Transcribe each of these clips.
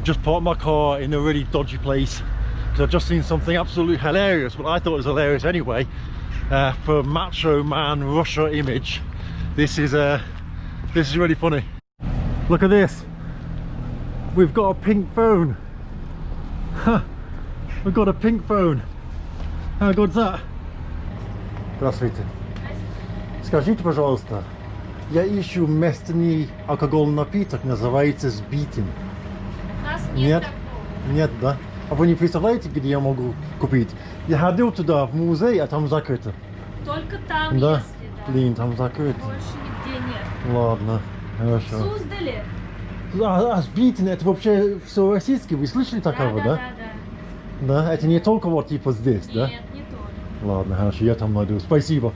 just parked my car in a really dodgy place because I've just seen something absolutely hilarious, but I thought it was hilarious anyway. For macho man Russia image, this is really funny. Look at this. We've got a pink phone. We've got a pink phone. How good's that? Здравствуйте. Скажите, пожалуйста, я ищу местный алкогольный напиток, называется «Сбитин». У нас Нет? такого. Нет, да? А вы не представляете, где я могу купить? Я ходил туда, в музей, а там закрыто. Только там, Да? если, да. Блин, там закрыто. Больше нигде нет. Ладно, хорошо. Суздали? А «Сбитин» это вообще все российский, вы слышали такого, да? Да. Да, это не только вот типа здесь, да? Нет, не только. Ладно, хорошо, я там найду. Спасибо.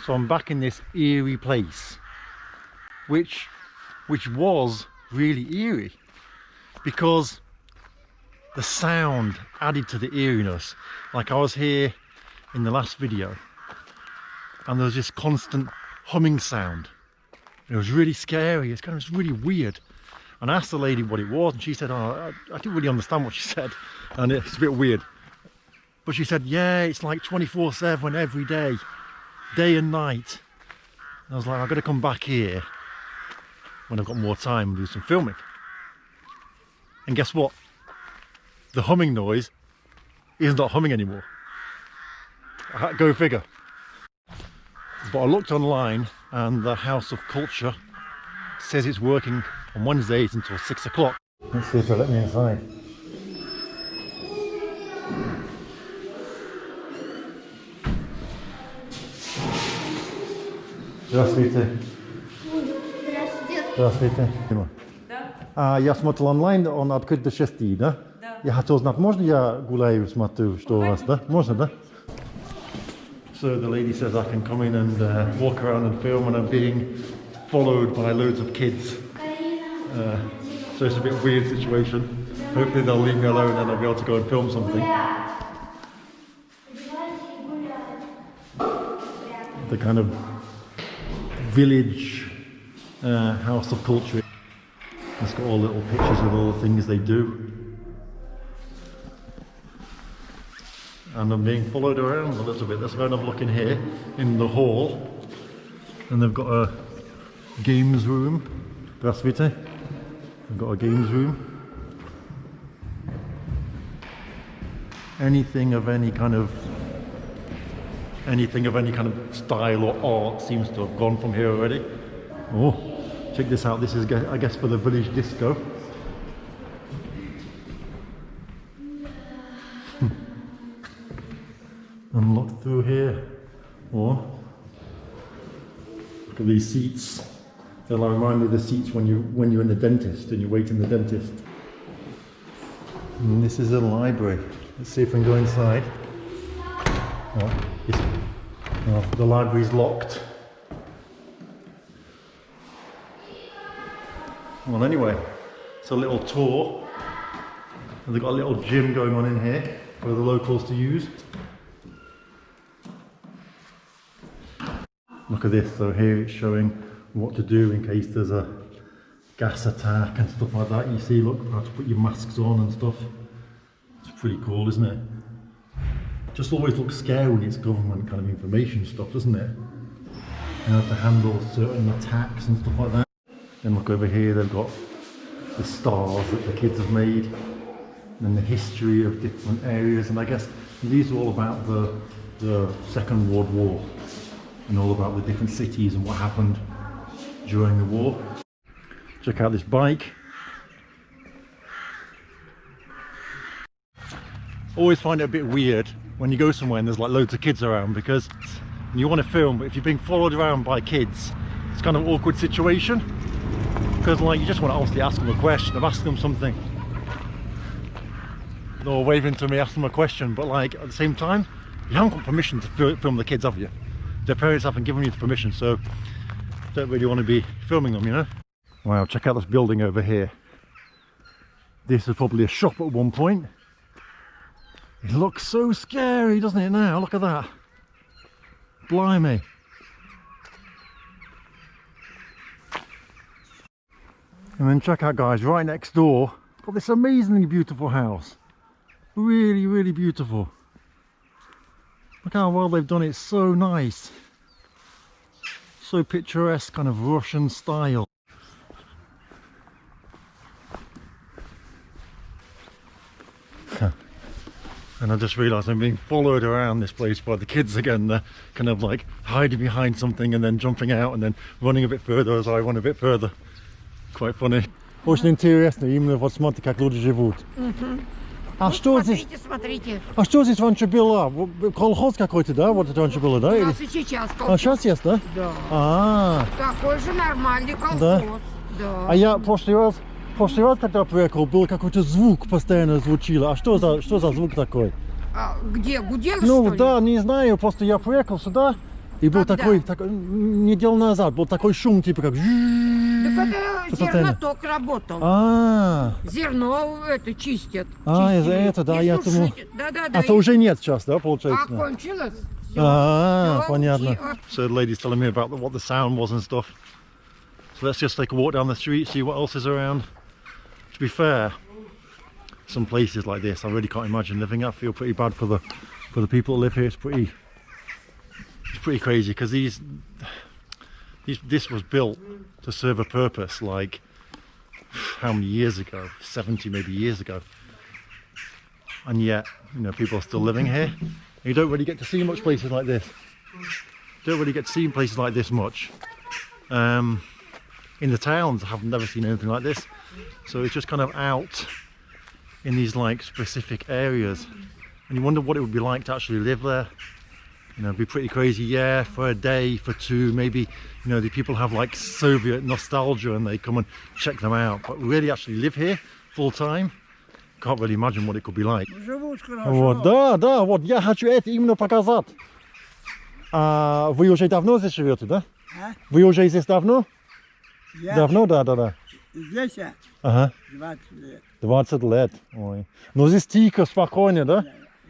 So I'm back in this eerie place, which was really eerie because the sound added to the eeriness. Like I was here in the last video and there was this constant humming sound. It was really scary. It's kind of really weird. And I asked the lady what it was, and she said, "Oh, I didn't really understand what she said, and it's a bit weird." But she said, "Yeah, it's like 24/7 every day, day and night." And I was like, "I've got to come back here when I've got more time and do some filming." And guess what? The humming noise is not humming anymore. Go figure. But I looked online, and the House of Culture says it's working on Wednesdays until 6 o'clock. Let's see if they'll let me inside. Здравствуйте. Здравствуйте. Да? Я смотрел онлайн, он открыт до 6, да? Да. Я хотел знать, можно я гуляю, смотрю, что у вас, да? Можно, да? So the lady says I can come in and walk around and film, and I'm being followed by loads of kids. So it's a bit weird situation. Hopefully they'll leave me alone and I'll be able to go and film something. The kind of village house of culture. It's got all little pictures of all the things they do. And I'm being followed around a little bit. Let's go and have a look in here, in the hall. And they've got a games room. Здравствуйте. They've got a games room. Anything of any kind of style or art seems to have gone from here already. Oh, check this out. This is, I guess, for the village disco. And look through here. Oh, look at these seats. They'll remind me of the seats when you're in the dentist and you wait in the dentist. And this is a library. Let's see if we can go inside. Oh, the library's locked. Well, anyway, it's a little tour. And they've got a little gym going on in here for the locals to use. Look at this. So here it's showing what to do in case there's a gas attack and stuff like that. You see, look, how to put your masks on and stuff. It's pretty cool, isn't it? Just always looks scary when it's government kind of information stuff, doesn't it? And how to handle certain attacks and stuff like that. Then look over here, they've got the stars that the kids have made, and the history of different areas. And I guess these are all about the Second World War, and all about the different cities and what happened during the war. Check out this bike. Always find it a bit weird when you go somewhere and there's like loads of kids around, because you want to film, but if you're being followed around by kids, it's kind of an awkward situation, because like you just want to obviously ask them a question, or ask them something, or waving to me, ask them a question, but like at the same time you haven't got permission to film the kids, have you? Their parents haven't given you the permission, so don't really want to be filming them, you know. Wow, check out this building over here. This was probably a shop at one point. It looks so scary, doesn't it now? Look at that. Blimey. And then check out, guys, right next door got this amazingly beautiful house. Really, really beautiful. Look how well they've done it. So nice. So picturesque, kind of Russian style. And I just realised I'm being followed around this place by the kids again. They're kind of like hiding behind something and then jumping out and then running a bit further as I run a bit further. Quite funny. Очень интересно именно вот смотрите, как люди живут. А что здесь? Смотрите. А что здесь раньше было? Колхоз какой-то, да? Вот это раньше было, да? У нас и сейчас колхоз. А сейчас есть, да? Да. А, Такой же нормальный колхоз. Да? Да. а я прошлый раз, когда приехал, был какой-то звук постоянно звучило. А что за звук такой? А, где? Гудел, Ну что ли? да, не знаю, просто я приехал сюда и был Когда? такой неделю назад, был такой шум, типа как... Так это зерноток работал. А, Зерно это чистят. из-за чистили. этого, да, И я сушить. думал... Да-да-да. А то уже нет сейчас, да, получается? Окончилось. Всё. Ah, Всё, понятно. учи- So the lady's telling me about what the sound was and stuff. So let's just take a walk down the street, see what else is around. To be fair, some places like this, I really can't imagine living. I feel pretty bad for the people that live here. It's pretty crazy because this was built to serve a purpose. Like how many years ago? 70 maybe years ago. And yet, you know, people are still living here. You don't really get to see much places like this. Don't really get to see places like this much. In the towns, I've never seen anything like this. So it's just kind of out in these like specific areas, and you wonder what it would be like to actually live there. You know, it'd be pretty crazy, yeah, for a day, for two, maybe. You know, the people have like Soviet nostalgia and they come and check them out. But really actually live here full time, can't really imagine what it could be like. Живут хорошо. Вот, да, вот я хочу это именно показать. А вы уже давно здесь живете, да? А? Вы уже здесь давно? Я Давно, да. здесь Ага, 20 лет. 20 лет. Ой. Ну здесь тихо, спокойно, да?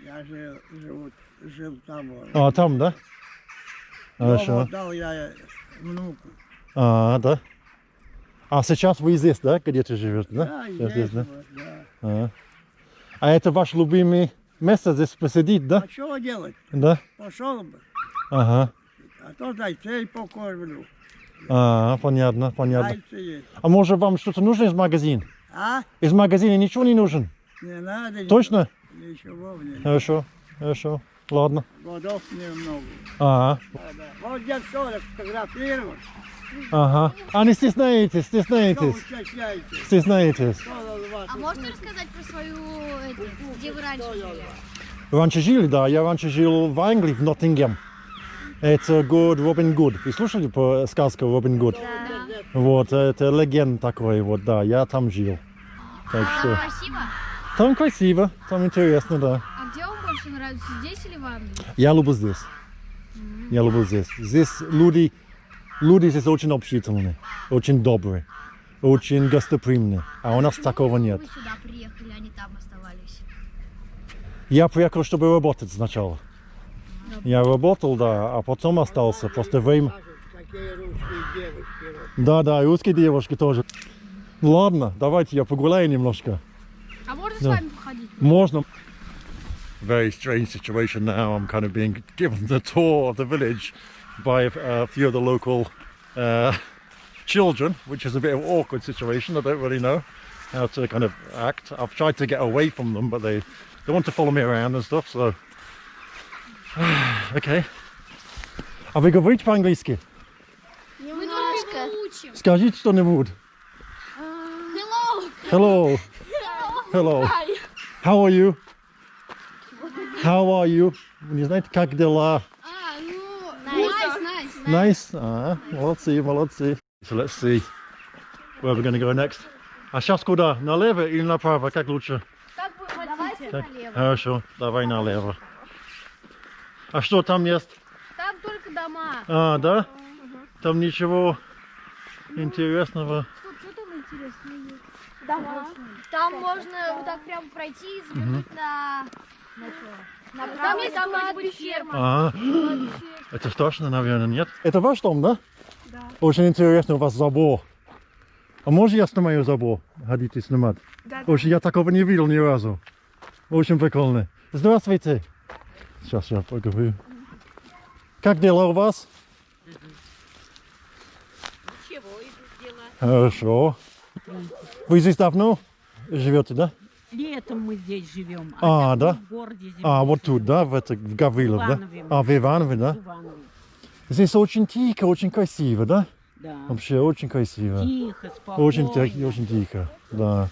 Я жил там. А, там, да? Хорошо. Дал я внуку. А, да. А сейчас вы здесь, да, где-то живете, да? Да, Сейчас здесь, да? вот, да. А это ваш любимый место здесь посидеть, да? А что делать? Да? Пошел бы. Ага. А то зайцей покормлю. А, понятно. Зайцы есть. А может вам что-то нужно из магазина? А? Из магазина ничего не нужен? Не надо. Точно? Ничего мне. Хорошо. Ладно. Годов немного. Ага. Да. Вот я что, фотографировал. Ага. А не стесняйтесь. Что вы стесняетесь? Стесняетесь. А можно рассказать про свою, где вы раньше жили? Раньше жили, да. Я раньше жил в Англии, в Ноттингем. Это город Робин Гуд. Вы слушали по сказку Робин Гуд? Да. Вот, это легенда такой, вот, да. Я там жил. Так что... Красиво? Там красиво, там интересно, да. А где вам больше нравится, здесь или в Англии? Я люблю здесь. Я люблю здесь. Здесь люди здесь очень общительные, очень добрые, очень гостеприимные. А у нас такого нет. Вы сюда приехали, а не там оставались? Я приехал, чтобы работать сначала. Я работал, да, а потом остался. Просто время... Какие русские девушки. Да, и русские девушки тоже. Ну ладно, давайте я погуляю немножко. А можно с Да. вами походить? Можно. Very strange situation now. I'm kind of being given the tour of the village by a few of the local children, which is a bit of an awkward situation. I don't really know how to kind of act. I've tried to get away from them, but they want to follow me around and stuff, so... Okay. А вы говорите по-английски? Мы только учим. Скажите что-нибудь. Hello. Hello. How are you? How are you? Не знаете, как дела? Nice. Nice. Молодцы. So let's see where we're going to go next. А сейчас куда? Налево или направо? Как лучше? Как вы хотите? Так, Налево. хорошо, давай налево. А что там есть? Там только дома. А, да? Там ничего интересного. Что там интересного есть? Дома. Там можно вот так прям пройти и взглянуть на там есть кладбище. Ферма. Ага. Это страшно, наверное, нет? Это ваш дом, да? Да. Очень интересно, у вас забор. А можно я снимаю забор? Хотите снимать? Да. Очень, я такого не видел ни разу. Очень прикольно. Здравствуйте. Сейчас я поговорю. Как дела у вас? Ничего, идут дела. Хорошо. Вы здесь давно живете, да? Летом мы здесь живем, А, да? в городе зимой А, вот живем. тут, да, в Гаврилов, да? Иванове. А, в Иванове, да? В Иванове. Здесь очень тихо, очень красиво, да? Да. Вообще очень красиво. Тихо, спокойно. Очень тихо, да.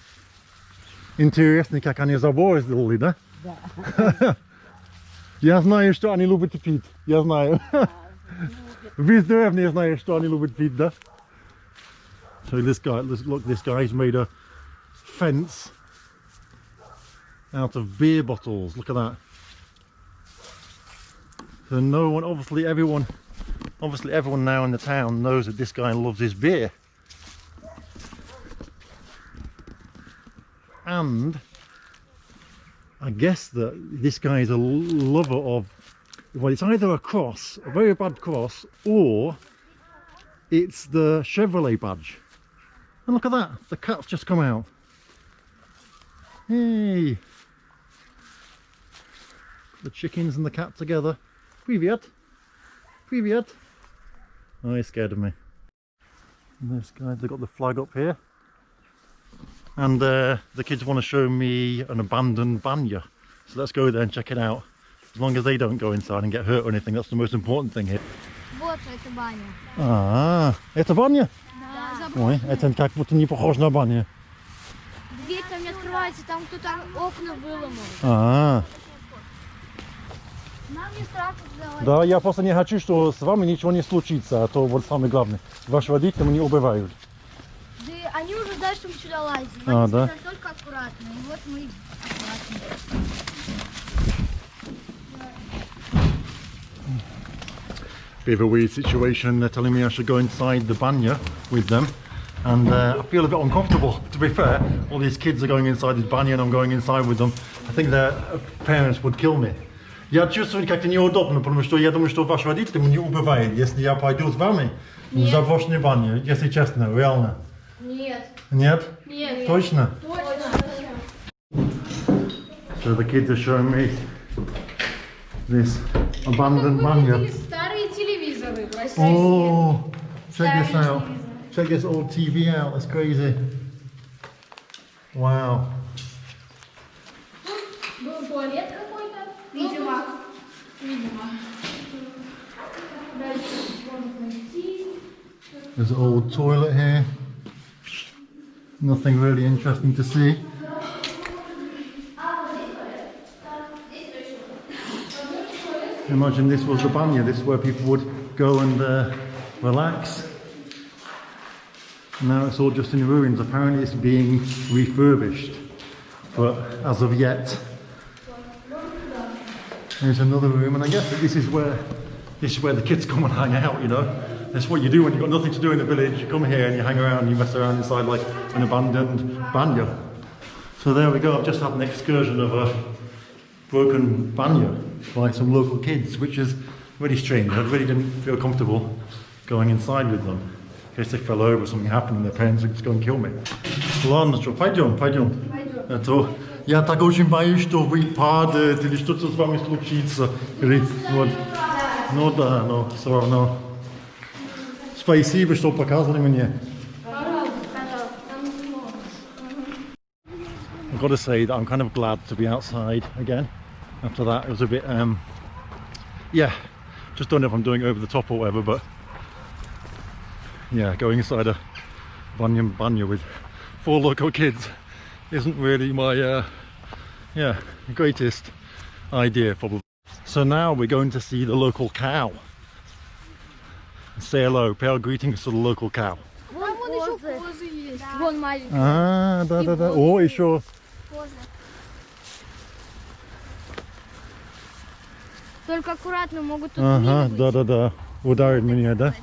Интересно, как они заборы сделали, да? Да. Я знаю, что они любят пить. Я знаю. Весь деревня я знаю, что они любят пить, да? So this guy, look, this guy's made a fence out of beer bottles. Look at that. So no one, obviously everyone now in the town knows that this guy loves his beer. And I guess that this guy is a lover of, well, it's either a cross, a very bad cross, or it's the Chevrolet badge. And look at that, the cat's just come out. Hey! The chickens and the cat together. Привет! Привет! Oh, he's scared of me. And this guy, they've got the flag up here. And the kids want to show me an abandoned banya. So let's go there and check it out. As long as they don't go inside and get hurt or anything, that's the most important thing here. Вот это баня. А, это баня? Да. Ой, это как будто не похоже на баню. Дверь там не открывается, там кто-то окна выломал. А, Нам не страшно сдавать. да, я просто не хочу, что с вами ничего не случится, а то вот самое главное. Ваши родители меня убивают. Да они уже знают, что мы сюда лазим. А, Они да? сказали, только аккуратно. И вот мы аккуратно. Bit of a weird situation. They're telling me I should go inside the banya with them, and I feel a bit uncomfortable. To be fair, all these kids are going inside this banya and I'm going inside with them. I think their parents would kill me. Я чувствую как-то неудобно, потому что я думаю, что ваши родители меня убивают, если я пойду с вами в заброшенную баню, если честно, реально. Нет. Нет? Нет. Точно? Точно. So the kids are showing me this abandoned banya. Старые телевизоры в России. Oh, check this out. Check this old TV out. That's crazy. Wow. Был туалет какой-то. Видимо. There's an old toilet here. Nothing really interesting to see. Imagine this was the banya. This is where people would go and relax. Now it's all just in ruins. Apparently it's being refurbished, but as of yet, there's another room, and I guess that this is where the kids come and hang out. You know, that's what you do when you've got nothing to do in the village. You come here and you hang around, and you mess around inside like an abandoned banya. So there we go. I've just had an excursion of a broken banya by some local kids, which is really strange. I really didn't feel comfortable going inside with them. In case they fell over, something happened, and their parents would just go and kill me. Ладно, что, пойдем. А то я так очень боюсь, что вы падаете или что-то с вами случится. Или, вот. Ну да, но все равно. Спасибо, что показали мне. I've got to say that I'm kind of glad to be outside again. After that, it was a bit, yeah, just don't know if I'm doing over the top or whatever, but yeah, going inside a banya with 4 local kids isn't really my, yeah, greatest idea probably. So now we're going to see the local cow. Say hello, pay our greetings to the local cow. Вон еще козы есть. Вон маленькие. А, да. О, еще. Козы. Только аккуратно, могут тут Ага, мины быть. да. Ударит меня, да?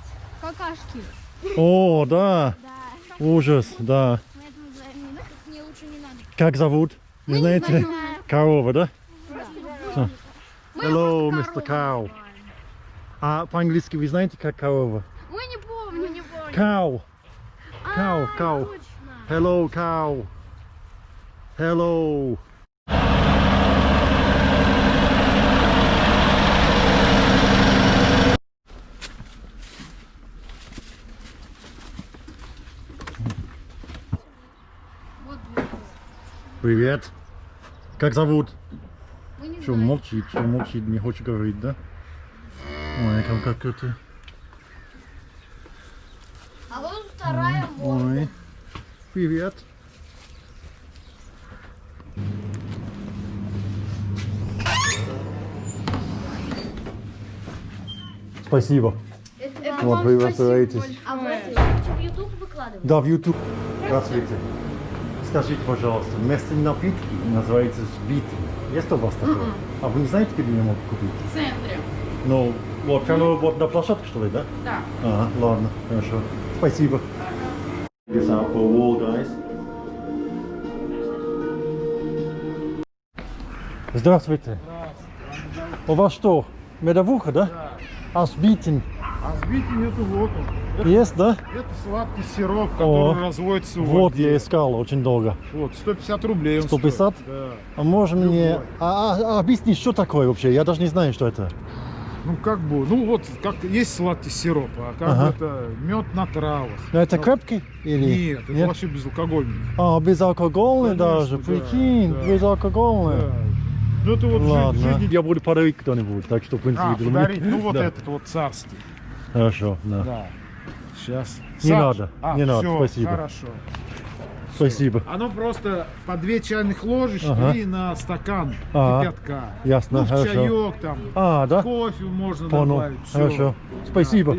Какашки. О, да. Да. Ужас, да. Мы это называем мины. Мне лучше не надо. Как зовут? Не знаете? знаем. Корова, да? Да. Hello, Mr. Cow. А по-английски вы знаете, как корова? Мы не помним. Cow. Cow, cow. Hello, cow. Hello. Привет. Как зовут? Мы не Что, знаем. молчит, не хочет говорить, да? Ой, как это. А вот вторая морда. Ой. Привет. Спасибо. Это Вот вам вы спасибо разбираетесь. большое. А вы в YouTube выкладываете? Да, в YouTube. Здравствуйте. Скажите, пожалуйста, местные напитки называются сбитый. Есть у вас такое? А вы не знаете, где я могу купить? В центре. Ну, вот прямо вот на площадке, что ли, да? Да. Ага, ладно, хорошо. Спасибо. This out for a wall, guys. Здравствуйте. У вас что, медовуха, да? Да. А сбитень А сбитень это вот он. Это, есть, да? это сладкий сироп, который разводится в Вот воде. я искал очень долго. Вот, 150 рублей он 150? стоит. Да. А можно мне... Любой. Объясни, что такое вообще? Я даже не знаю, что это. Ну как бы, ну вот как есть сладкий сироп, а как Ага. бы это мед на травах. Но это Ну, крепкий или... Нет, это вообще безалкогольный. А, безалкогольный Конечно, даже, да, прикинь, да. безалкогольный. Да. Ну это вот Ладно, жизнь. я буду подарить кто-нибудь, так что в принципе... А, для меня- подарить, ну вот Да. этот вот царский. Хорошо, да. Да. Сейчас. Не надо, не надо, всё, спасибо. Хорошо. Спасибо. Оно просто по 2 чайных ложечки Ага. и на стакан Ага. кипятка. Ясно, Ну, в хорошо. чаек там, А, да? кофе можно Понял, добавить. всё. хорошо. Спасибо.